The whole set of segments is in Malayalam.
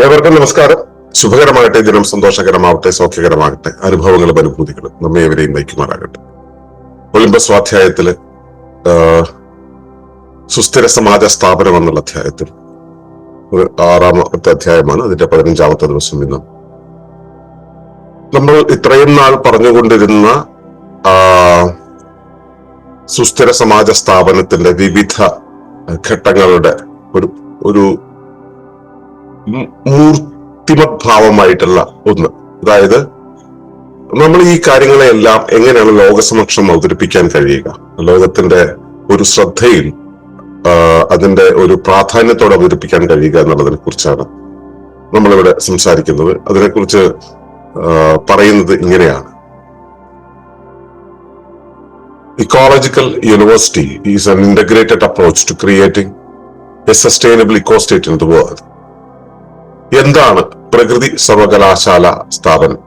ഏവർക്കും നമസ്കാരം. ശുഭകരമാകട്ടെ, ദിനം സന്തോഷകരമാവട്ടെ, സൗഖ്യകരമാകട്ടെ, അനുഭവങ്ങളും അനുഭൂതികളും നമ്മെ എവരെയും നയിക്കുമാറാകട്ടെ. ഒളിമ്പസ് സ്വാധ്യായത്തില് സുസ്ഥിര സമാജ സ്ഥാപനം എന്നുള്ള അധ്യായത്തിൽ 6ാമത്തെ അധ്യായമാണ്. അതിന്റെ 15ാമത്തെ ദിവസം ഇന്ന് നമ്മൾ ഇത്രയും നാൾ പറഞ്ഞുകൊണ്ടിരുന്ന സുസ്ഥിര സമാജ സ്ഥാപനത്തിന്റെ വിവിധ ഘട്ടങ്ങളുടെ ഒരു മൂർത്തിമത് ഭാവമായിട്ടുള്ള ഒന്ന്. അതായത് നമ്മൾ ഈ കാര്യങ്ങളെല്ലാം എങ്ങനെയാണ് ലോകസമക്ഷം അവതരിപ്പിക്കാൻ കഴിയുക, ലോകത്തിന്റെ ഒരു ശ്രദ്ധയിൽ അതിന്റെ ഒരു പ്രാധാന്യത്തോടെ അവതരിപ്പിക്കാൻ കഴിയുക എന്നുള്ളതിനെ കുറിച്ചാണ് നമ്മളിവിടെ സംസാരിക്കുന്നത്. അതിനെക്കുറിച്ച് പറയുന്നത് ഇങ്ങനെയാണ്: Ecological University is an integrated approach to creating a sustainable ecostate in the world. എന്താണ് പ്രകൃതി സർവകലാശാല സ്ഥാപനം?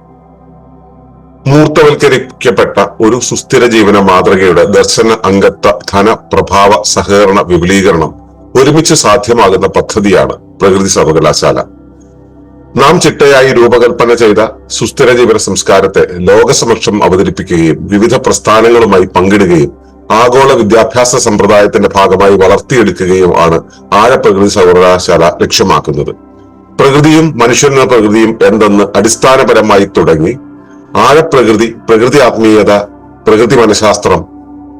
മൂർത്തവൽക്കരിക്കപ്പെട്ട ഒരു സുസ്ഥിര ജീവന മാതൃകയുടെ ദർശന, അംഗത്വ, ധന, പ്രഭാവ, സഹകരണ, വിപുലീകരണം ഒരുമിച്ച് സാധ്യമാകുന്ന പദ്ധതിയാണ് പ്രകൃതി സർവകലാശാല. നാം ചിട്ടയായി രൂപകൽപ്പന ചെയ്ത സുസ്ഥിര ജീവന സംസ്കാരത്തെ ലോകസമക്ഷം അവതരിപ്പിക്കുകയും വിവിധ പ്രസ്ഥാനങ്ങളുമായി പങ്കിടുകയും ആഗോള വിദ്യാഭ്യാസ സമ്പ്രദായത്തിന്റെ ഭാഗമായി വളർത്തിയെടുക്കുകയും ആണ് പ്രകൃതി സർവകലാശാല ലക്ഷ്യമാക്കുന്നത്. പ്രകൃതിയും മനുഷ്യനുള്ള പ്രകൃതിയും എന്തെന്ന് അടിസ്ഥാനപരമായി തുടങ്ങി ആഴപ്രകൃതി, പ്രകൃതി ആത്മീയത, പ്രകൃതി മനഃശാസ്ത്രം,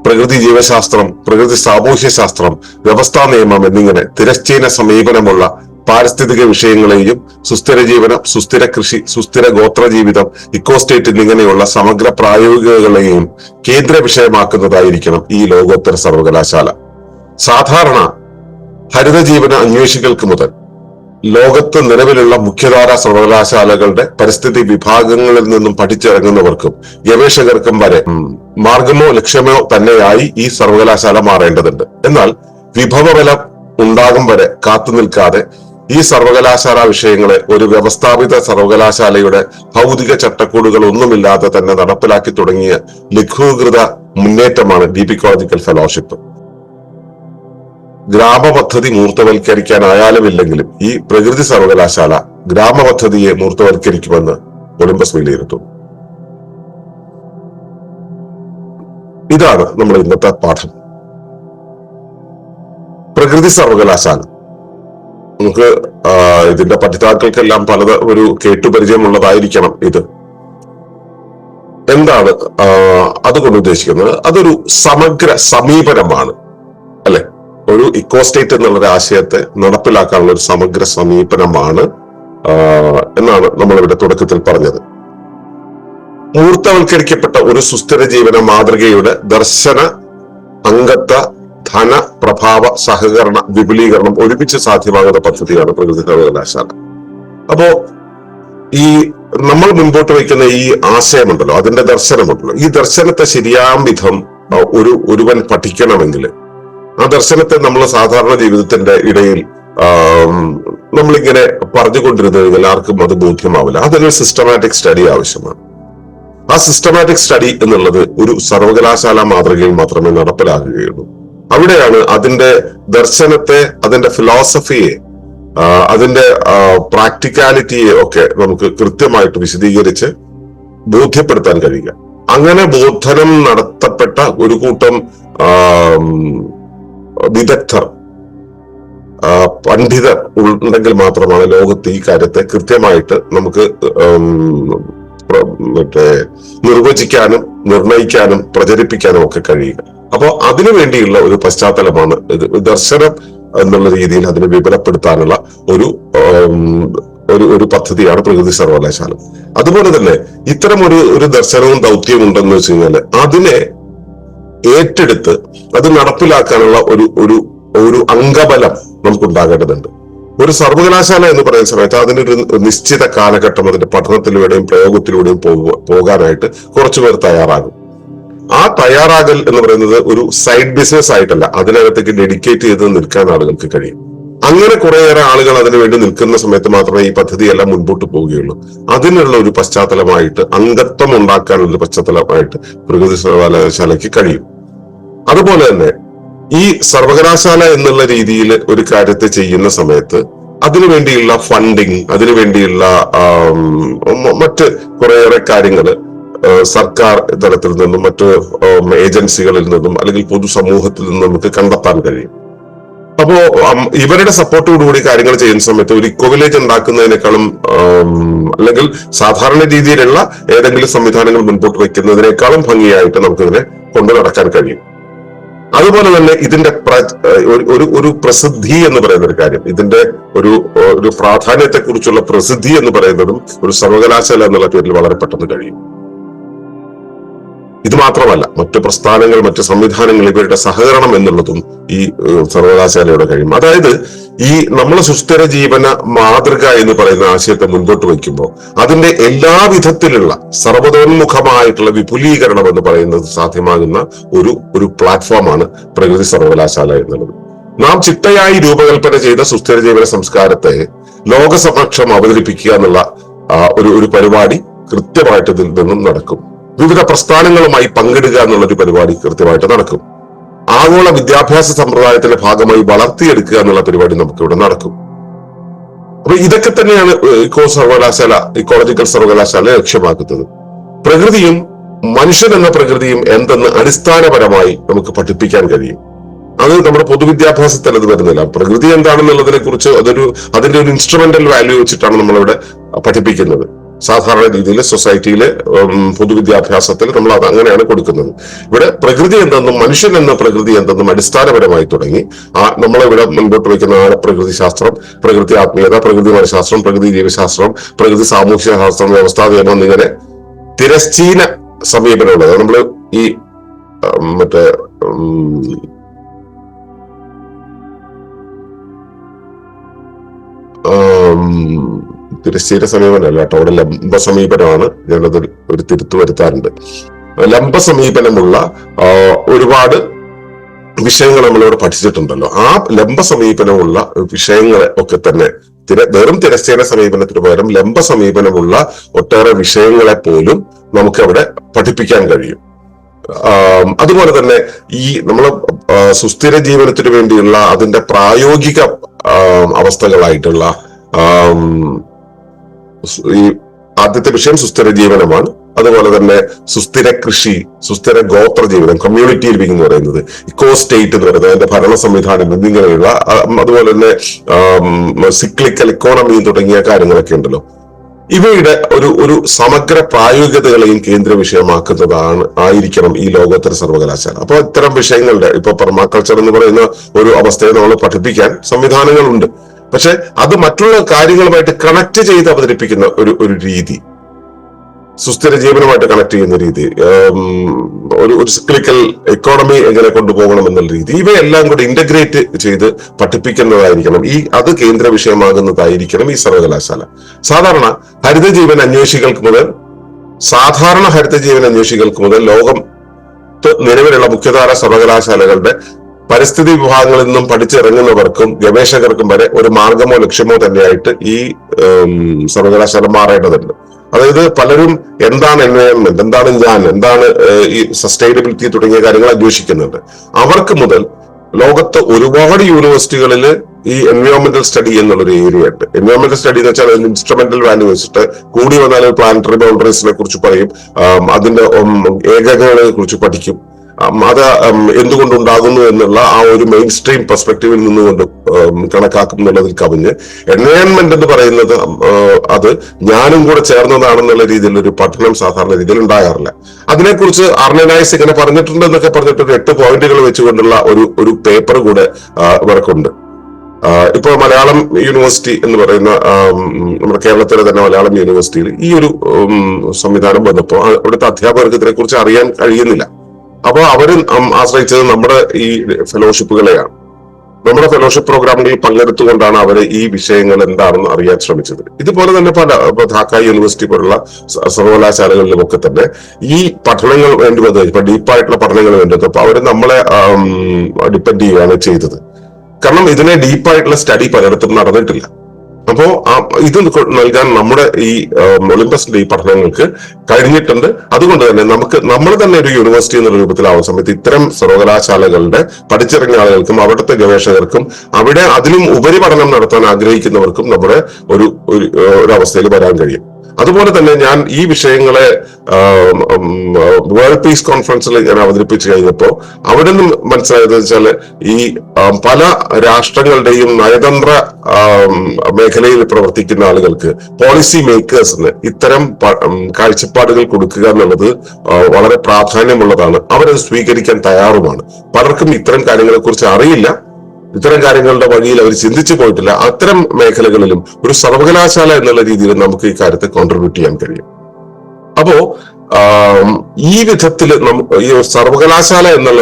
പ്രകൃതി ജീവശാസ്ത്രം, പ്രകൃതി സാമൂഹ്യ ശാസ്ത്രം, വ്യവസ്ഥാ നിയമം എന്നിങ്ങനെ തിരശ്ചീന സമീപനമുള്ള പാരിസ്ഥിതിക വിഷയങ്ങളെയും സുസ്ഥിര ജീവനം, സുസ്ഥിര കൃഷി, സുസ്ഥിര ഗോത്ര ജീവിതം, ഇക്കോസ്റ്റേറ്റ് എന്നിങ്ങനെയുള്ള സമഗ്ര പ്രായോഗികതകളെയും കേന്ദ്ര വിഷയമാക്കുന്നതായിരിക്കണം ഈ ലോകോത്തര സർവകലാശാല. സാധാരണ ഹരിത ജീവന അന്വേഷികൾക്ക് മുതൽ ലോകത്ത് നിലവിലുള്ള മുഖ്യധാര സർവകലാശാലകളുടെ പരിസ്ഥിതി വിഭാഗങ്ങളിൽ നിന്നും പഠിച്ചിറങ്ങുന്നവർക്കും ഗവേഷകർക്കും വരെ മാർഗമോ ലക്ഷ്യമോ തന്നെയായി ഈ സർവകലാശാല മാറേണ്ടതുണ്ട്. എന്നാൽ വിഭവബലം ഉണ്ടാകും വരെ കാത്തു നിൽക്കാതെ ഈ സർവകലാശാല വിഷയങ്ങളെ ഒരു വ്യവസ്ഥാപിത സർവകലാശാലയുടെ ഭൗതിക ചട്ടക്കൂടുകൾ ഒന്നുമില്ലാതെ തന്നെ നടപ്പിലാക്കി തുടങ്ങിയ ലഘൂകൃത മുന്നേറ്റമാണ് ഡീപ് ഇക്കോളജിക്കൽ ഫെലോഷിപ്പ്. ഗ്രാമപദ്ധതി മൂർത്തവൽക്കരിക്കാനായാലും ഇല്ലെങ്കിലും ഈ പ്രകൃതി സർവകലാശാല ഗ്രാമപദ്ധതിയെ മൂർത്തവൽക്കരിക്കുമെന്ന് ഒളിമ്പസ് വിലയിരുത്തുന്നു. ഇതാണ് നമ്മുടെ ഇന്നത്തെ പാഠം. പ്രകൃതി സർവകലാശാല നമുക്ക് ഇതിന്റെ പഠിതാക്കൾക്കെല്ലാം ഒരു കേട്ടുപരിചയമുള്ളതായിരിക്കണം. ഇത് എന്താണ് അതുകൊണ്ട് ഉദ്ദേശിക്കുന്നത്? അതൊരു സമഗ്ര സമീപനമാണ്, അല്ലെ? ഒരു ഇക്കോസ്റ്റേറ്റ് എന്നുള്ള ആശയത്തെ നടപ്പിലാക്കാനുള്ള ഒരു സമഗ്ര സമീപനമാണ് എന്നാണ് നമ്മളിവിടെ തുടക്കത്തിൽ പറഞ്ഞത്. മൂർത്തവൽക്കരിക്കപ്പെട്ട ഒരു സുസ്ഥിര ജീവന മാതൃകയുടെ ദർശന, അംഗത്വ, ധന, പ്രഭാവ, സഹകരണ, വിപുലീകരണം ഒരുമിച്ച് സാധ്യമാകുന്ന പദ്ധതിയാണ് പ്രകൃതി സർവകലാശാല. അപ്പോ ഈ നമ്മൾ മുൻപോട്ട് വയ്ക്കുന്ന ഈ ആശയമുണ്ടല്ലോ, അതിന്റെ ദർശനമുണ്ടല്ലോ, ഈ ദർശനത്തെ ശരിയാം വിധം ഒരുവൻ പഠിക്കണമെങ്കിൽ ആ ദർശനത്തെ നമ്മൾ സാധാരണ ജീവിതത്തിന്റെ ഇടയിൽ നമ്മളിങ്ങനെ പറഞ്ഞുകൊണ്ടിരുന്നു കഴിഞ്ഞാൽ ആർക്കും അത് ബോധ്യമാവില്ല. അതിനൊരു സിസ്റ്റമാറ്റിക് സ്റ്റഡി ആവശ്യമാണ്. ആ സിസ്റ്റമാറ്റിക് സ്റ്റഡി എന്നുള്ളത് ഒരു സർവകലാശാല മാതൃകയിൽ മാത്രമേ നടപ്പിലാക്കുകയുള്ളൂ. അവിടെയാണ് അതിന്റെ ദർശനത്തെ, അതിന്റെ ഫിലോസഫിയെ, അതിന്റെ പ്രാക്ടിക്കാലിറ്റിയെ ഒക്കെ നമുക്ക് കൃത്യമായിട്ട് വിശദീകരിച്ച് ബോധ്യപ്പെടുത്താൻ കഴിയുക. അങ്ങനെ ബോധനം നടത്തപ്പെട്ട ഒരു കൂട്ടം വിദഗ്ധർ, പണ്ഡിതർ ഉണ്ടെങ്കിൽ മാത്രമാണ് ലോകത്ത് ഈ കാര്യത്തെ കൃത്യമായിട്ട് നമുക്ക് നിർവചിക്കാനും നിർണയിക്കാനും പ്രചരിപ്പിക്കാനും ഒക്കെ കഴിയുക. അപ്പോ അതിനു വേണ്ടിയുള്ള ഒരു പശ്ചാത്തലമാണ് ഇത്. ദർശനം എന്നുള്ള രീതിയിൽ അതിനെ വിപുലപ്പെടുത്താനുള്ള ഒരു പദ്ധതിയാണ് പ്രകൃതി സർവകലാശാല. അതുപോലെ തന്നെ ഇത്തരം ഒരു ദർശനവും ദൗത്യവും ഉണ്ടെന്ന് വെച്ച് കഴിഞ്ഞാൽ അതിനെ ഏറ്റെടുത്ത് അത് നടപ്പിലാക്കാനുള്ള ഒരു അംഗബലം നമുക്കുണ്ടാകേണ്ടതുണ്ട്. ഒരു സർവകലാശാല എന്ന് പറയുന്ന സമയത്ത് അതിനൊരു നിശ്ചിത കാലഘട്ടം അതിന്റെ പഠനത്തിലൂടെയും പ്രയോഗത്തിലൂടെയും പോകാനായിട്ട് കുറച്ചുപേർ തയ്യാറാകും. ആ തയ്യാറാകൽ എന്ന് പറയുന്നത് ഒരു സൈഡ് ബിസിനസ് ആയിട്ടല്ല, അതിനകത്തേക്ക് ഡെഡിക്കേറ്റ് ചെയ്ത് നിൽക്കാൻ ആളുകൾക്ക് കഴിയും. അങ്ങനെ കുറേയേറെ ആളുകൾ അതിനുവേണ്ടി നിൽക്കുന്ന സമയത്ത് മാത്രമേ ഈ പദ്ധതിയെല്ലാം മുൻപോട്ട് പോവുകയുള്ളൂ. അതിനുള്ള ഒരു പശ്ചാത്തലമായിട്ട്, അംഗത്വം ഉണ്ടാക്കാനുള്ള ഒരു പശ്ചാത്തലമായിട്ട് പ്രകൃതി സർവകലാശാലയ്ക്ക് കഴിയും. അതുപോലെ തന്നെ ഈ സർവകലാശാല എന്നുള്ള രീതിയിൽ ഒരു കാര്യത്തെ ചെയ്യുന്ന സമയത്ത് അതിനുവേണ്ടിയുള്ള ഫണ്ടിങ്, അതിനുവേണ്ടിയുള്ള മറ്റ് കുറേയേറെ കാര്യങ്ങൾ സർക്കാർ തലത്തിൽ നിന്നും മറ്റ് ഏജൻസികളിൽ നിന്നും അല്ലെങ്കിൽ പൊതുസമൂഹത്തിൽ നിന്നും നമുക്ക് കണ്ടെത്താൻ കഴിയും. അപ്പോ ഇവരുടെ സപ്പോർട്ടോടുകൂടി കാര്യങ്ങൾ ചെയ്യുന്ന സമയത്ത് ഒരു ഇക്കോ വില്ലേജ് ഉണ്ടാക്കുന്നതിനേക്കാളും അല്ലെങ്കിൽ സാധാരണ രീതിയിലുള്ള ഏതെങ്കിലും സംവിധാനങ്ങൾ മുൻപോട്ട് വയ്ക്കുന്നതിനേക്കാളും ഭംഗിയായിട്ട് നമുക്കിതിനെ കൊണ്ടു നടക്കാൻ കഴിയും. അതുപോലെ തന്നെ ഇതിന്റെ ഒരു പ്രസിദ്ധി എന്ന് പറയുന്ന ഒരു കാര്യം, ഇതിന്റെ ഒരു പ്രാധാന്യത്തെ കുറിച്ചുള്ള പ്രസിദ്ധി എന്ന് പറയുന്നതും ഒരു സർവകലാശാല എന്നുള്ള പേരിൽ വളരെ പെട്ടെന്ന് കഴിയും. ഇത് മാത്രമല്ല, മറ്റു പ്രസ്ഥാനങ്ങൾ, മറ്റു സംവിധാനങ്ങൾ, ഇവരുടെ സഹകരണം എന്നുള്ളതും ഈ സർവകലാശാലയുടെ കഴിയും. അതായത് ഈ നമ്മളെ സുസ്ഥിര ജീവന മാതൃക എന്ന് പറയുന്ന ആശയത്തെ മുൻപോട്ട് വയ്ക്കുമ്പോൾ അതിന്റെ എല്ലാ വിധത്തിലുള്ള സർവതോന്മുഖമായിട്ടുള്ള വിപുലീകരണം എന്ന് പറയുന്നത് സാധ്യമാകുന്ന ഒരു പ്ലാറ്റ്ഫോമാണ് പ്രകൃതി സർവകലാശാല എന്നുള്ളത്. നാം ചിട്ടയായി രൂപകൽപ്പന ചെയ്ത സുസ്ഥിര ജീവന സംസ്കാരത്തെ ലോകസമക്ഷം അവതരിപ്പിക്കുക എന്നുള്ള ഒരു പരിപാടി കൃത്യമായിട്ട് ഇതിൽ നിന്നും നടക്കും. വിവിധ പ്രസ്ഥാനങ്ങളുമായി പങ്കിടുക എന്നുള്ള ഒരു പരിപാടി കൃത്യമായിട്ട് നടക്കും. ആഗോള വിദ്യാഭ്യാസ സമ്പ്രദായത്തിന്റെ ഭാഗമായി വളർത്തിയെടുക്കുക എന്നുള്ള പരിപാടി നമുക്ക് ഇവിടെ നടക്കും. അപ്പൊ ഇതൊക്കെ തന്നെയാണ് ഇക്കോളജിക്കൽ സർവകലാശാല ലക്ഷ്യമാക്കുന്നത്. പ്രകൃതിയും മനുഷ്യൻ എന്ന പ്രകൃതിയും എന്തെന്ന് അടിസ്ഥാനപരമായി നമുക്ക് പഠിപ്പിക്കാൻ കഴിയും. അത് നമ്മുടെ പൊതുവിദ്യാഭ്യാസത്തിൽ അത് വരുന്നില്ല. പ്രകൃതി എന്താണെന്നുള്ളതിനെ കുറിച്ച് അതിന്റെ ഒരു ഇൻസ്ട്രുമെന്റൽ വാല്യൂ വെച്ചിട്ടാണ് നമ്മളിവിടെ പഠിപ്പിക്കുന്നത്. സാധാരണ രീതിയിൽ സൊസൈറ്റിയിലെ പൊതുവിദ്യാഭ്യാസത്തിൽ നമ്മൾ അത് അങ്ങനെയാണ് കൊടുക്കുന്നത്. ഇവിടെ പ്രകൃതി എന്തെന്നും മനുഷ്യൻ എന്ന പ്രകൃതി എന്തെന്നും അടിസ്ഥാനപരമായി തുടങ്ങി നമ്മളിവിടെ മുൻപോട്ട് വയ്ക്കുന്ന പ്രകൃതി ശാസ്ത്രം, പ്രകൃതി ആത്മീയത, പ്രകൃതി മനഃശാസ്ത്രം, പ്രകൃതി ജീവശാസ്ത്രം, പ്രകൃതി സാമൂഹ്യ ശാസ്ത്രം, വ്യവസ്ഥാ നിയമം എന്നിങ്ങനെ തിരശ്ചീന സമീപനമുള്ളത്. നമ്മൾ ഈ മറ്റേ തിരശ്ചീന സമീപനമല്ല കേട്ടോ, അവിടെ ലംബ സമീപനമാണ്. ഞാനത് ഒരു തിരുത്തു വരുത്താറുണ്ട്. ലംബ സമീപനമുള്ള ഒരുപാട് വിഷയങ്ങൾ നമ്മളിവിടെ പഠിച്ചിട്ടുണ്ടല്ലോ. ആ ലംബ സമീപനമുള്ള വിഷയങ്ങളെ ഒക്കെ തന്നെ വെറും തിരശ്ചീന സമീപനത്തിന് പകരം ലംബ സമീപനമുള്ള ഒട്ടേറെ വിഷയങ്ങളെ പോലും നമുക്ക് അവിടെ പഠിപ്പിക്കാൻ കഴിയും. അതുപോലെ തന്നെ ഈ നമ്മള് സുസ്ഥിര ജീവനത്തിന് വേണ്ടിയുള്ള അതിന്റെ പ്രായോഗിക അവസ്ഥകളായിട്ടുള്ള ഈ ആദ്യത്തെ വിഷയം സുസ്ഥിര ജീവനമാണ്. അതുപോലെ തന്നെ സുസ്ഥിര കൃഷി, സുസ്ഥിര ഗോത്ര ജീവിതം, കമ്മ്യൂണിറ്റി ലിവിംഗ് എന്ന് പറയുന്നത്, ഇക്കോ സ്റ്റേറ്റ് എന്ന് പറയുന്നത്, അതിന്റെ ഭരണ സംവിധാനം എന്നിങ്ങനെയുള്ള, അതുപോലെ തന്നെ സിക്ലിക്കൽ ഇക്കോണമി തുടങ്ങിയ കാര്യങ്ങളൊക്കെ ഉണ്ടല്ലോ. ഇവയുടെ ഒരു സമഗ്ര പ്രായോഗികതകളെയും കേന്ദ്ര ആയിരിക്കണം ഈ ലോകോത്തര സർവകലാശാല. അപ്പൊ ഇത്തരം വിഷയങ്ങളുടെ ഇപ്പൊ പെർമാകൾച്ചർ എന്ന് പറയുന്ന ഒരു അവസ്ഥയെ നമ്മൾ പഠിപ്പിക്കാൻ സംവിധാനങ്ങളുണ്ട്. പക്ഷെ അത് മറ്റുള്ള കാര്യങ്ങളുമായിട്ട് കണക്ട് ചെയ്ത് അവതരിപ്പിക്കുന്ന ഒരു രീതി, സുസ്ഥിര ജീവനുമായിട്ട് കണക്ട് ചെയ്യുന്ന രീതി, ഒരു സിക്ലിക്കൽ എക്കോണമി എങ്ങനെ കൊണ്ടുപോകണം എന്നുള്ള രീതി, ഇവയെല്ലാം കൂടി ഇന്റഗ്രേറ്റ് ചെയ്ത് പഠിപ്പിക്കുന്നതായിരിക്കണം അത് കേന്ദ്ര വിഷയമാകുന്നതായിരിക്കണം ഈ സർവകലാശാല. സാധാരണ ഹരിത ജീവൻ അന്വേഷികൾക്ക് മുതൽ ലോകം നിലവിലുള്ള മുഖ്യധാര സർവകലാശാലകളുടെ പരിസ്ഥിതി വിഭാഗങ്ങളിൽ നിന്നും പഠിച്ചിറങ്ങുന്നവർക്കും ഗവേഷകർക്കും വരെ ഒരു മാർഗമോ ലക്ഷ്യമോ തന്നെയായിട്ട് ഈ സർവകലാശാല മാറേണ്ടതുണ്ട്. അതായത് പലരും എന്താണ് എൻവയോൺമെന്റ്, എന്താണ് എന്താണ് ഈ സസ്റ്റൈനബിലിറ്റി തുടങ്ങിയ കാര്യങ്ങൾ അന്വേഷിക്കുന്നുണ്ട്. അവർക്ക് മുതൽ ലോകത്ത് ഒരുപാട് യൂണിവേഴ്സിറ്റികളിൽ ഈ എൻവയോൺമെന്റൽ സ്റ്റഡി എന്നുള്ളൊരു ഏരിയ ഉണ്ട്. എൻവയോൺമെന്റൽ സ്റ്റഡി എന്ന് വെച്ചാൽ അതിന് ഇൻസ്ട്രുമെന്റൽ വാല്യൂ വെച്ചിട്ട് കൂടി വന്നാൽ പ്ലാനറ്ററി ബൗണ്ടറീസിനെ കുറിച്ച് പറയും, അതിന്റെ ഏകകങ്ങളെ കുറിച്ച് പഠിക്കും, അത് എന്തുകൊണ്ടുണ്ടാകുന്നു എന്നുള്ള ആ ഒരു മെയിൻ സ്ട്രീം പെർസ്പെക്റ്റീവിൽ നിന്നുകൊണ്ട് കണക്കാക്കും എന്നുള്ളതിൽ കവിഞ്ഞ് എൻവയോൺമെന്റ് എന്ന് പറയുന്നത് അത് ഞാനും കൂടെ ചേർന്നതാണെന്നുള്ള രീതിയിലുള്ള ഒരു പഠനം സാധാരണ രീതിയിൽ ഉണ്ടാകാറില്ല. അതിനെക്കുറിച്ച് അർണനൈസ് ഇങ്ങനെ പറഞ്ഞിട്ടുണ്ട് എന്നൊക്കെ പറഞ്ഞിട്ട് 8 പോയിന്റുകൾ വെച്ചുകൊണ്ടുള്ള ഒരു പേപ്പർ കൂടെ ഇവർക്കുണ്ട്. ഇപ്പൊ മലയാളം യൂണിവേഴ്സിറ്റി എന്ന് പറയുന്ന നമ്മുടെ കേരളത്തിലെ തന്നെ മലയാളം യൂണിവേഴ്സിറ്റിയിൽ ഈ ഒരു സംവിധാനം വന്നപ്പോൾ അവിടുത്തെ അധ്യാപകർക്ക് ഇതിനെ കുറിച്ച് അറിയാൻ കഴിയുന്നില്ല. അപ്പൊ അവര് ആശ്രയിച്ചത് നമ്മുടെ ഈ ഫെലോഷിപ്പുകളെയാണ്. നമ്മുടെ ഫെലോഷിപ്പ് പ്രോഗ്രാമുകളിൽ പങ്കെടുത്തുകൊണ്ടാണ് അവര് ഈ വിഷയങ്ങൾ എന്താണെന്ന് അറിയാൻ ശ്രമിച്ചത്. ഇതുപോലെ തന്നെ ധാക്ക യൂണിവേഴ്സിറ്റി പോലുള്ള സർവകലാശാലകളിലും ഒക്കെ തന്നെ ഈ പഠനങ്ങൾ വേണ്ടി വന്നത്, ഇപ്പൊ ഡീപ്പായിട്ടുള്ള പഠനങ്ങൾ വേണ്ടി വന്നപ്പോൾ അവര് നമ്മളെ ഡിപ്പെൻഡ് ചെയ്യുകയാണ് ചെയ്തത്. കാരണം ഇതിനെ ഡീപ്പായിട്ടുള്ള സ്റ്റഡി പലയിടത്തും നടന്നിട്ടില്ല. അപ്പോ ഇത് നൽകാൻ നമ്മുടെ ഈ ഒളിമ്പസിന്റെ ഈ പഠനങ്ങൾക്ക് കഴിഞ്ഞിട്ടുണ്ട്. അതുകൊണ്ട് തന്നെ നമ്മൾ തന്നെ ഒരു യൂണിവേഴ്സിറ്റി എന്നുള്ള രൂപത്തിലാവുന്ന സമയത്ത് ഇത്തരം സർവകലാശാലകളുടെ പഠിച്ചിറങ്ങിയ ആളുകൾക്കും അവിടുത്തെ ഗവേഷകർക്കും അവിടെ അതിലും ഉപരിപഠനം നടത്താൻ ആഗ്രഹിക്കുന്നവർക്കും നമ്മുടെ ഒരു അവസ്ഥയിൽ വരാൻ കഴിയും. അതുപോലെ തന്നെ ഞാൻ ഈ വിഷയങ്ങളെ വേൾഡ് പീസ് കോൺഫറൻസിൽ ഞാൻ അവതരിപ്പിച്ചു കഴിഞ്ഞപ്പോൾ അവിടെ നിന്ന് മനസ്സിലായത് വെച്ചാൽ ഈ പല രാഷ്ട്രങ്ങളുടെയും നയതന്ത്ര മേഖലയിൽ പ്രവർത്തിക്കുന്ന ആളുകൾക്ക്, പോളിസി മേക്കേഴ്സിന് ഇത്തരം കാഴ്ചപ്പാടുകൾ കൊടുക്കുക എന്നുള്ളത് വളരെ പ്രാധാന്യമുള്ളതാണ്. അവരത് സ്വീകരിക്കാൻ തയ്യാറുമാണ്. പലർക്കും ഇത്തരം കാര്യങ്ങളെ കുറിച്ച് അറിയില്ല, ഇത്തരം കാര്യങ്ങളുടെ വഴിയിൽ അവർ ചിന്തിച്ചു പോയിട്ടില്ല. അത്തരം മേഖലകളിലും ഒരു സർവകലാശാല എന്നുള്ള രീതിയിൽ നമുക്ക് ഈ കാര്യത്തെ കോൺട്രിബ്യൂട്ട് ചെയ്യാൻ കഴിയും. അപ്പോ ഈ വിധത്തിൽ ഈ സർവകലാശാല എന്നുള്ള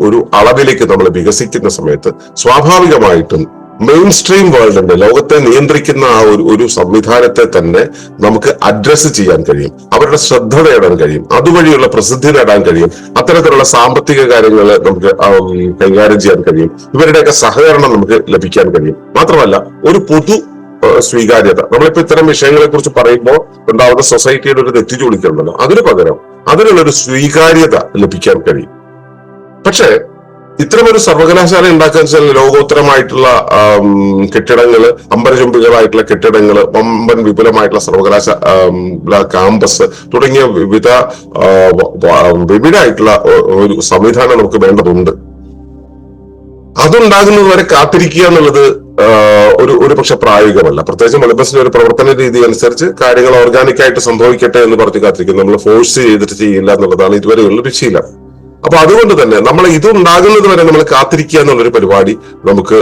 ഒരു അളവിലേക്ക് നമ്മൾ വികസിക്കുന്ന സമയത്ത് സ്വാഭാവികമായിട്ടും മെയിൻ സ്ട്രീം വേൾഡിന്റെ, ലോകത്തെ നിയന്ത്രിക്കുന്ന ആ ഒരു സംവിധാനത്തെ തന്നെ നമുക്ക് അഡ്രസ് ചെയ്യാൻ കഴിയും, അവരുടെ ശ്രദ്ധ നേടാൻ കഴിയും, അതുവഴിയുള്ള പ്രസിദ്ധി നേടാൻ കഴിയും, അത്തരത്തിലുള്ള സാമ്പത്തിക കാര്യങ്ങൾ നമുക്ക് കൈകാര്യം ചെയ്യാൻ കഴിയും, ഇവരുടെയൊക്കെ സഹകരണം നമുക്ക് ലഭിക്കാൻ കഴിയും. മാത്രമല്ല ഒരു പൊതു സ്വീകാര്യത, നമ്മളിപ്പോ ഇത്തരം വിഷയങ്ങളെ കുറിച്ച് പറയുമ്പോൾ ഉണ്ടാവുന്ന സൊസൈറ്റിയുടെ ഒരു നെറ്റിച്ചുളിക്കുണ്ടല്ലോ, അതിന് പകരം അതിനുള്ളൊരു സ്വീകാര്യത ലഭിക്കാൻ കഴിയും. പക്ഷേ ഇത്തരമൊരു സർവകലാശാല ഉണ്ടാക്കാൻ വെച്ചാൽ ലോകോത്തരമായിട്ടുള്ള കെട്ടിടങ്ങള്, അമ്പരചുംബികളായിട്ടുള്ള കെട്ടിടങ്ങള്, വമ്പൻ വിപുലമായിട്ടുള്ള സർവകലാശാല ക്യാമ്പസ് തുടങ്ങിയ വിവിധമായിട്ടുള്ള ഒരു സംവിധാനം നമുക്ക് വേണ്ടതുണ്ട്. അതുണ്ടാകുന്നത് വരെ കാത്തിരിക്കുക എന്നുള്ളത് ഒരു പക്ഷെ പ്രായോഗികമല്ല. പ്രത്യേകിച്ച് ഒളിമ്പസിന്റെ ഒരു പ്രവർത്തന രീതി അനുസരിച്ച് കാര്യങ്ങൾ ഓർഗാനിക് ആയിട്ട് സംഭവിക്കട്ടെ എന്ന് പറഞ്ഞ് കാത്തിരിക്കും. നമ്മൾ ഫോഴ്സ് ചെയ്തിട്ട് ചെയ്യില്ല എന്നുള്ളതാണ് ഇതുവരെയുള്ള ഒരു ശീലം. അപ്പൊ അതുകൊണ്ട് തന്നെ നമ്മൾ ഇതുണ്ടാകുന്നത് വരെ നമ്മൾ കാത്തിരിക്കുക എന്നുള്ളൊരു പരിപാടി നമുക്ക്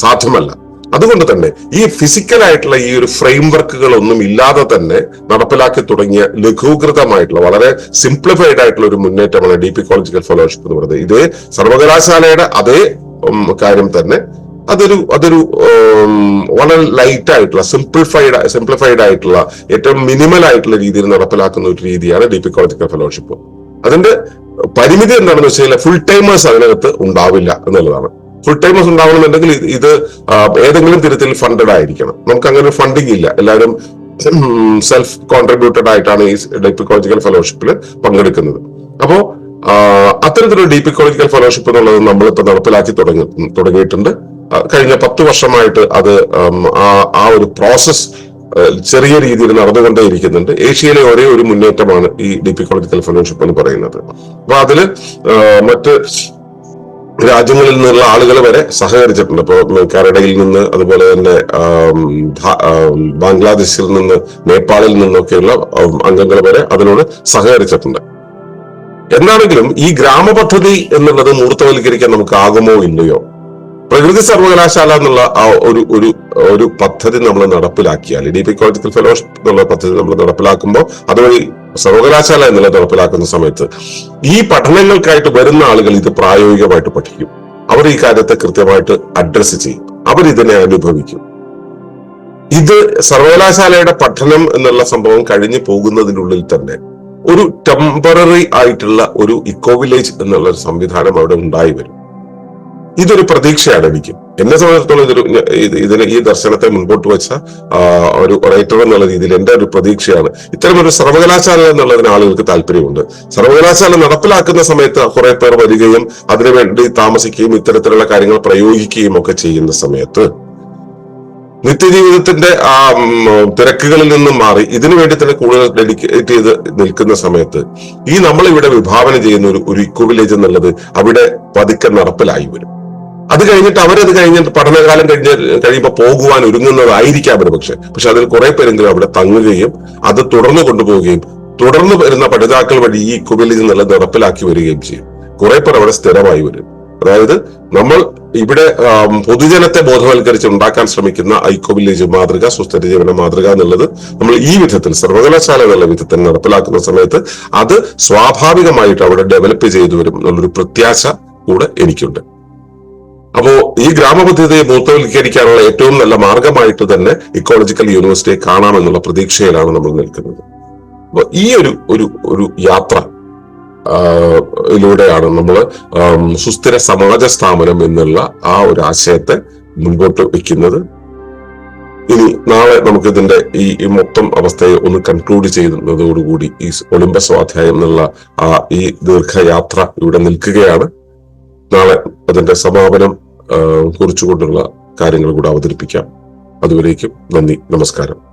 സാധ്യമല്ല. അതുകൊണ്ട് തന്നെ ഈ ഫിസിക്കലായിട്ടുള്ള ഈ ഒരു ഫ്രെയിം വർക്കുകളൊന്നും ഇല്ലാതെ തന്നെ നടപ്പിലാക്കി തുടങ്ങിയ ലഘൂകൃതമായിട്ടുള്ള വളരെ സിംപ്ലിഫൈഡ് ആയിട്ടുള്ള ഒരു മുന്നേറ്റമാണ് ഡീപ് ഇക്കോളജിക്കൽ ഫെലോഷിപ്പ് എന്ന് പറയുന്നത്. ഇതേ സർവകലാശാലയുടെ അതേ കാര്യം തന്നെ അതൊരു വളരെ ലൈറ്റ് ആയിട്ടുള്ള സിംപ്ലിഫൈഡ് ആയിട്ടുള്ള ഏറ്റവും മിനിമൽ ആയിട്ടുള്ള രീതിയിൽ നടപ്പിലാക്കുന്ന ഒരു രീതിയാണ് ഡീപ് ഇക്കോളജിക്കൽ ഫെലോഷിപ്പ്. അതിന്റെ പരിമിതി എന്താണെന്ന് വെച്ചാൽ ഫുൾ ടൈമേഴ്സ് അതിനകത്ത് ഉണ്ടാവില്ല എന്നുള്ളതാണ്. ഫുൾ ടൈമേഴ്സ് ഉണ്ടാവണമെന്നുണ്ടെങ്കിൽ ഇത് ഏതെങ്കിലും തരത്തിൽ ഫണ്ടഡ് ആയിരിക്കണം. നമുക്ക് അങ്ങനെ ഫണ്ടിങ് ഇല്ല. എല്ലാവരും സെൽഫ് കോൺട്രിബ്യൂട്ടഡ് ആയിട്ടാണ് ഈ ഡീപ് ഇക്കോളജിക്കൽ ഫെലോഷിപ്പിൽ പങ്കെടുക്കുന്നത്. അപ്പോ അത്തരത്തിലൊരു ഡീപ് ഇക്കോളജിക്കൽ ഫെലോഷിപ്പ് എന്നുള്ളത് നമ്മളിപ്പോ നടപ്പിലാക്കി തുടങ്ങിയിട്ടുണ്ട്. കഴിഞ്ഞ 10 വർഷമായിട്ട് അത് ആ ഒരു പ്രോസസ് ചെറിയ രീതിയിൽ നടന്നുകൊണ്ടേയിരിക്കുന്നുണ്ട്. ഏഷ്യയിലെ ഒരേ ഒരു മുന്നേറ്റമാണ് ഈ ഡീപ് ഇക്കോളജിക്കൽ ഫെലോഷിപ്പ് എന്ന് പറയുന്നത്. അപ്പൊ അതില് മറ്റ് രാജ്യങ്ങളിൽ നിന്നുള്ള ആളുകൾ വരെ സഹകരിച്ചിട്ടുണ്ട്. ഇപ്പൊ കാനഡയിൽ നിന്ന്, അതുപോലെ തന്നെ ബംഗ്ലാദേശിൽ നിന്ന്, നേപ്പാളിൽ നിന്നൊക്കെയുള്ള അംഗങ്ങൾ വരെ അതിനോട് സഹകരിച്ചിട്ടുണ്ട്. എന്താണെങ്കിലും ഈ ഗ്രാമപദ്ധതി എന്നുള്ളത് മൂർത്തവൽക്കരിക്കാൻ നമുക്ക് ആകുമോ ഇല്ലയോ? പ്രകൃതി സർവകലാശാല എന്നുള്ള ആ ഒരു പദ്ധതി നമ്മൾ നടപ്പിലാക്കിയാൽ, ഡീപ് ഇക്കോളജിക്കൽ ഫെലോഷിപ്പ് എന്നുള്ള പദ്ധതി നമ്മൾ നടപ്പിലാക്കുമ്പോൾ അതുവഴി സർവകലാശാല എന്നുള്ളത് നടപ്പിലാക്കുന്ന സമയത്ത് ഈ പഠനങ്ങൾക്കായിട്ട് വരുന്ന ആളുകൾ ഇത് പ്രായോഗികമായിട്ട് പഠിക്കും. അവർ ഈ കാര്യത്തെ കൃത്യമായിട്ട് അഡ്രസ് ചെയ്യും, അവരിതിനെ അനുഭവിക്കും. ഇത് സർവകലാശാലയുടെ പഠനം എന്നുള്ള സംഭവം കഴിഞ്ഞു പോകുന്നതിനുള്ളിൽ തന്നെ ഒരു ടെമ്പററി ആയിട്ടുള്ള ഒരു ഇക്കോ വില്ലേജ് എന്നുള്ള ഒരു സംവിധാനം അവിടെ ഉണ്ടായി വരും. ഇതൊരു പ്രതീക്ഷയാണ് എനിക്ക്. എന്നെ സംബന്ധിച്ചിടത്തോളം ഈ ദർശനത്തെ മുൻപോട്ട് വെച്ച ഒരു റൈറ്റർ എന്നുള്ള രീതിയിൽ എന്റെ ഒരു പ്രതീക്ഷയാണ് ഇത്തരമൊരു സർവകലാശാല എന്നുള്ളതിന് ആളുകൾക്ക് താല്പര്യമുണ്ട്. സർവകലാശാല നടപ്പിലാക്കുന്ന സമയത്ത് കുറെ പേർ വരികയും അതിനുവേണ്ടി താമസിക്കുകയും ഇത്തരത്തിലുള്ള കാര്യങ്ങൾ പ്രയോഗിക്കുകയും ഒക്കെ ചെയ്യുന്ന സമയത്ത് നിത്യജീവിതത്തിന്റെ ആ തിരക്കുകളിൽ നിന്നും മാറി ഇതിനു വേണ്ടി തന്നെ കൂടുതൽ ഡെഡിക്കേറ്റ് ചെയ്ത് നിൽക്കുന്ന സമയത്ത് ഈ നമ്മളിവിടെ വിഭാവനം ചെയ്യുന്ന ഒരു ഇക്കോ വില്ലേജ് എന്നുള്ളത് അവിടെ പതുക്കെ നടപ്പിലായി വരും. അത് കഴിഞ്ഞിട്ട് അവരത് കഴിഞ്ഞിട്ട് പഠനകാലം കഴിയുമ്പോൾ പോകുവാൻ ഒരുങ്ങുന്നതായിരിക്കാം പക്ഷെ അതിൽ കുറെ പേരെങ്കിലും അവിടെ തങ്ങുകയും അത് തുടർന്ന് കൊണ്ടുപോവുകയും തുടർന്ന് വരുന്ന പഠിതാക്കൾ വഴി ഈ ഇക്കോ വില്ലേജ് എന്നുള്ളത് നടപ്പിലാക്കി വരികയും ചെയ്യും. കുറെ പേർ അവിടെ സ്ഥിരമായി വരും. അതായത് നമ്മൾ ഇവിടെ പൊതുജനത്തെ ബോധവൽക്കരിച്ച് ഉണ്ടാക്കാൻ ശ്രമിക്കുന്ന ഇക്കോ വില്ലേജ് മാതൃക, സുസ്ഥിര ജീവന മാതൃക എന്നുള്ളത് നമ്മൾ ഈ വിധത്തിൽ സർവകലാശാല എന്നുള്ള വിധത്തിൽ നടപ്പിലാക്കുന്ന സമയത്ത് അത് സ്വാഭാവികമായിട്ട് അവിടെ ഡെവലപ്പ് ചെയ്തു വരും എന്നുള്ളൊരു പ്രത്യാശ കൂടെ എനിക്കുണ്ട്. അപ്പോ ഈ ഗ്രാമപദ്ധതിയെ മൂർത്തവൽക്കരിക്കാനുള്ള ഏറ്റവും നല്ല മാർഗമായിട്ട് തന്നെ ഇക്കോളജിക്കൽ യൂണിവേഴ്സിറ്റിയെ കാണാമെന്നുള്ള പ്രതീക്ഷയിലാണ് നമ്മൾ നിൽക്കുന്നത്. അപ്പൊ ഈ ഒരു യാത്ര യിലൂടെയാണ് നമ്മൾ സുസ്ഥിര സമാജ സ്ഥാപനം എന്നുള്ള ആ ഒരു ആശയത്തെ മുൻപോട്ട് വെക്കുന്നത്. ഇനി നാളെ നമുക്കിതിന്റെ ഈ മൊത്തം അവസ്ഥയെ ഒന്ന് കൺക്ലൂഡ് ചെയ്യുന്നതോടുകൂടി ഈ ഒളിമ്പസ് സ്വാധ്യായം എന്നുള്ള ഈ ദീർഘയാത്ര ഇവിടെ നിൽക്കുകയാണ്. നാളെ അതിന്റെ സമാപനം കുറിച്ചുകൊണ്ടുള്ള കാര്യങ്ങൾ കൂടെ അവതരിപ്പിക്കാം. അതുവരേക്കും നന്ദി, നമസ്കാരം.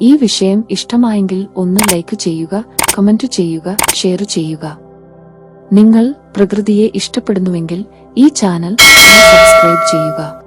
ഈ വിഷയം ഇഷ്ടമായെങ്കിൽ ഒന്ന് ലൈക്ക് ചെയ്യുക, കമന്റ് ചെയ്യുക, ഷെയർ ചെയ്യുക. നിങ്ങൾ പ്രകൃതിയെ ഇഷ്ടപ്പെടുന്നുവെങ്കിൽ ഈ ചാനൽ സബ്സ്ക്രൈബ് ചെയ്യുക.